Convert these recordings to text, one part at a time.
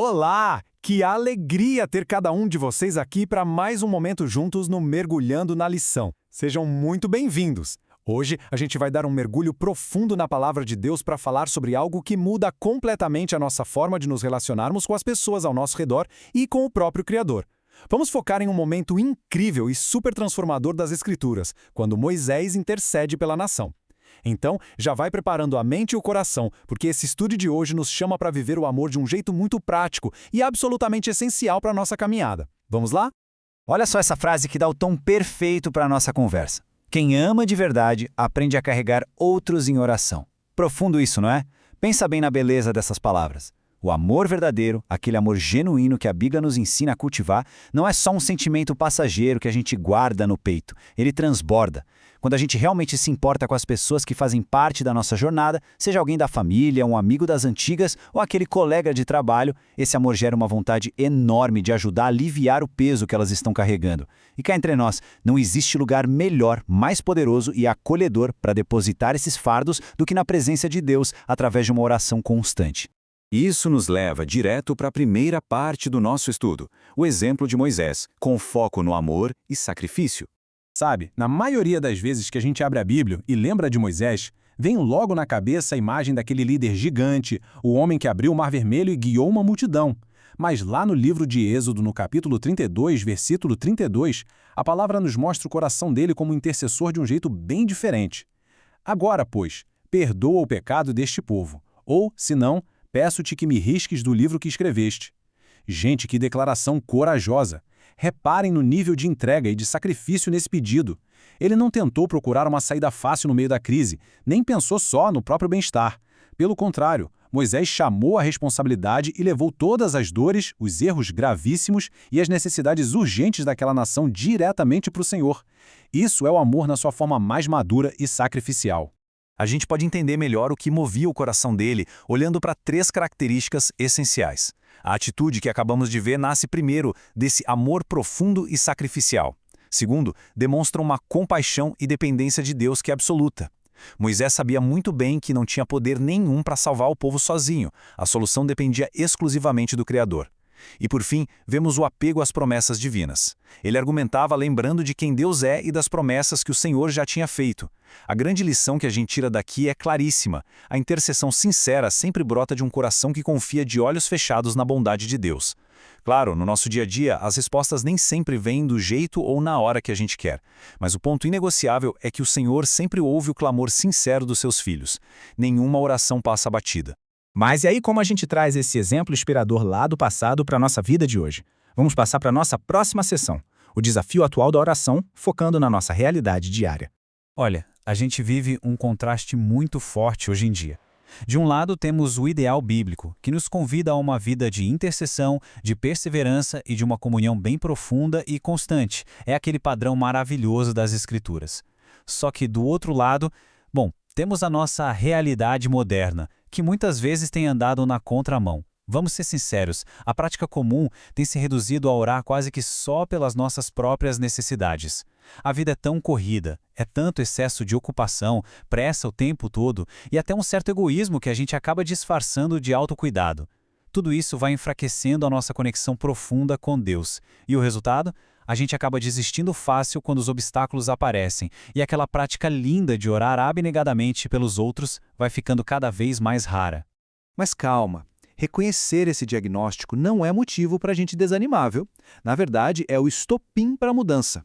Olá! Que alegria ter cada um de vocês aqui para mais um momento juntos no Mergulhando na Lição. Sejam muito bem-vindos! Hoje a gente vai dar um mergulho profundo na Palavra de Deus para falar sobre algo que muda completamente a nossa forma de nos relacionarmos com as pessoas ao nosso redor e com o próprio Criador. Vamos focar em um momento incrível e super transformador das Escrituras, quando Moisés intercede pela nação. Então, já vai preparando a mente e o coração, porque esse estudo de hoje nos chama para viver o amor de um jeito muito prático e absolutamente essencial para a nossa caminhada. Vamos lá? Olha só essa frase que dá o tom perfeito para a nossa conversa. Quem ama de verdade aprende a carregar outros em oração. Profundo isso, não é? Pensa bem na beleza dessas palavras. O amor verdadeiro, aquele amor genuíno que a Bíblia nos ensina a cultivar, não é só um sentimento passageiro que a gente guarda no peito. Ele transborda. Quando a gente realmente se importa com as pessoas que fazem parte da nossa jornada, seja alguém da família, um amigo das antigas ou aquele colega de trabalho, esse amor gera uma vontade enorme de ajudar a aliviar o peso que elas estão carregando. E cá entre nós, não existe lugar melhor, mais poderoso e acolhedor para depositar esses fardos do que na presença de Deus através de uma oração constante. Isso nos leva direto para a primeira parte do nosso estudo, o exemplo de Moisés, com foco no amor e sacrifício. Sabe, na maioria das vezes que a gente abre a Bíblia e lembra de Moisés, vem logo na cabeça a imagem daquele líder gigante, o homem que abriu o Mar Vermelho e guiou uma multidão. Mas lá no livro de Êxodo, no capítulo 32, versículo 32, a palavra nos mostra o coração dele como intercessor de um jeito bem diferente. Agora, pois, perdoa o pecado deste povo, ou, se não, peço-te que me risques do livro que escreveste. Gente, que declaração corajosa! Reparem no nível de entrega e de sacrifício nesse pedido. Ele não tentou procurar uma saída fácil no meio da crise, nem pensou só no próprio bem-estar. Pelo contrário, Moisés chamou a responsabilidade e levou todas as dores, os erros gravíssimos e as necessidades urgentes daquela nação diretamente para o Senhor. Isso é o amor na sua forma mais madura e sacrificial. A gente pode entender melhor o que movia o coração dele olhando para 3 características essenciais. A atitude que acabamos de ver nasce primeiro desse amor profundo e sacrificial. Segundo, demonstra uma compaixão e dependência de Deus que é absoluta. Moisés sabia muito bem que não tinha poder nenhum para salvar o povo sozinho. A solução dependia exclusivamente do Criador. E por fim, vemos o apego às promessas divinas. Ele argumentava lembrando de quem Deus é e das promessas que o Senhor já tinha feito. A grande lição que a gente tira daqui é claríssima. A intercessão sincera sempre brota de um coração que confia de olhos fechados na bondade de Deus. Claro, no nosso dia a dia, as respostas nem sempre vêm do jeito ou na hora que a gente quer. Mas o ponto inegociável é que o Senhor sempre ouve o clamor sincero dos seus filhos. Nenhuma oração passa batida. Mas e aí como a gente traz esse exemplo inspirador lá do passado para a nossa vida de hoje? Vamos passar para a nossa próxima sessão, o desafio atual da oração, focando na nossa realidade diária. Olha, a gente vive um contraste muito forte hoje em dia. De um lado, temos o ideal bíblico, que nos convida a uma vida de intercessão, de perseverança e de uma comunhão bem profunda e constante. É aquele padrão maravilhoso das Escrituras. Só que do outro lado, temos a nossa realidade moderna, que muitas vezes tem andado na contramão. Vamos ser sinceros, a prática comum tem se reduzido a orar quase que só pelas nossas próprias necessidades. A vida é tão corrida, é tanto excesso de ocupação, pressa o tempo todo e até um certo egoísmo que a gente acaba disfarçando de autocuidado. Tudo isso vai enfraquecendo a nossa conexão profunda com Deus. E o resultado? A gente acaba desistindo fácil quando os obstáculos aparecem, e aquela prática linda de orar abnegadamente pelos outros vai ficando cada vez mais rara. Mas calma, reconhecer esse diagnóstico não é motivo para a gente desanimar, viu? Na verdade, é o estopim para a mudança.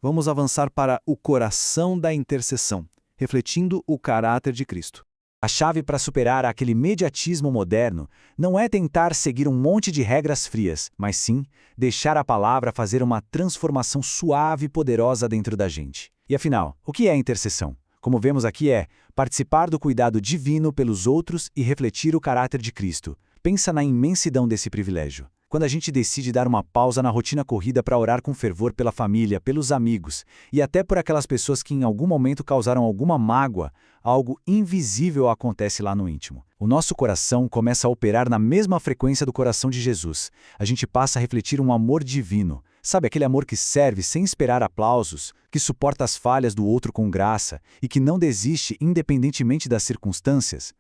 Vamos avançar para o coração da intercessão, refletindo o caráter de Cristo. A chave para superar aquele mediatismo moderno não é tentar seguir um monte de regras frias, mas sim deixar a palavra fazer uma transformação suave e poderosa dentro da gente. E afinal, o que é intercessão? Como vemos aqui participar do cuidado divino pelos outros e refletir o caráter de Cristo. Pensa na imensidão desse privilégio. Quando a gente decide dar uma pausa na rotina corrida para orar com fervor pela família, pelos amigos e até por aquelas pessoas que em algum momento causaram alguma mágoa, algo invisível acontece lá no íntimo. O nosso coração começa a operar na mesma frequência do coração de Jesus. A gente passa a refletir um amor divino. Sabe aquele amor que serve sem esperar aplausos, que suporta as falhas do outro com graça e que não desiste independentemente das circunstâncias?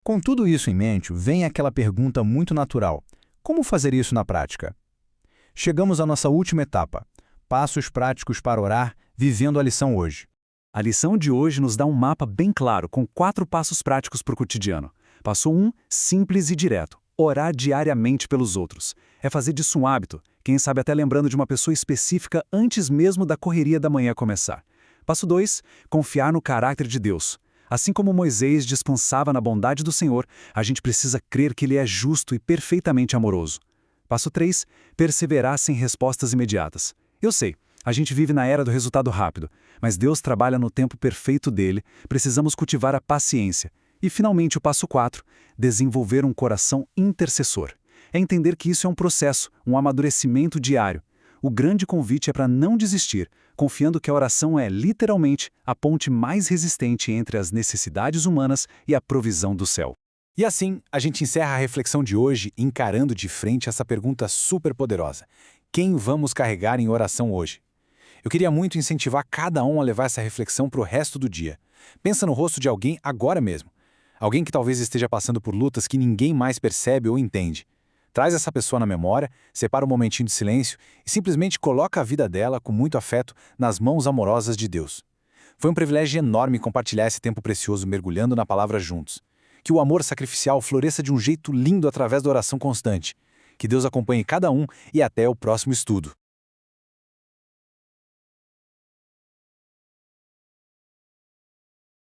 Com tudo isso em mente, vem aquela pergunta muito natural. Como fazer isso na prática? Chegamos à nossa última etapa. Passos práticos para orar, vivendo a lição hoje. A lição de hoje nos dá um mapa bem claro, com 4 passos práticos para o cotidiano. Passo 1, simples e direto. Orar diariamente pelos outros. É fazer disso um hábito, quem sabe até lembrando de uma pessoa específica antes mesmo da correria da manhã começar. Passo 2, confiar no caráter de Deus. Assim como Moisés descansava na bondade do Senhor, a gente precisa crer que Ele é justo e perfeitamente amoroso. Passo 3, perseverar sem respostas imediatas. Eu sei, a gente vive na era do resultado rápido, mas Deus trabalha no tempo perfeito dele, precisamos cultivar a paciência. E, finalmente, o passo 4, desenvolver um coração intercessor. É entender que isso é um processo, um amadurecimento diário. O grande convite é para não desistir, confiando que a oração é, literalmente, a ponte mais resistente entre as necessidades humanas e a provisão do céu. E assim, a gente encerra a reflexão de hoje encarando de frente essa pergunta super poderosa. Quem vamos carregar em oração hoje? Eu queria muito incentivar cada um a levar essa reflexão para o resto do dia. Pensa no rosto de alguém agora mesmo. Alguém que talvez esteja passando por lutas que ninguém mais percebe ou entende. Traz essa pessoa na memória, separa um momentinho de silêncio e simplesmente coloca a vida dela, com muito afeto, nas mãos amorosas de Deus. Foi um privilégio enorme compartilhar esse tempo precioso mergulhando na palavra juntos. Que o amor sacrificial floresça de um jeito lindo através da oração constante. Que Deus acompanhe cada um e até o próximo estudo.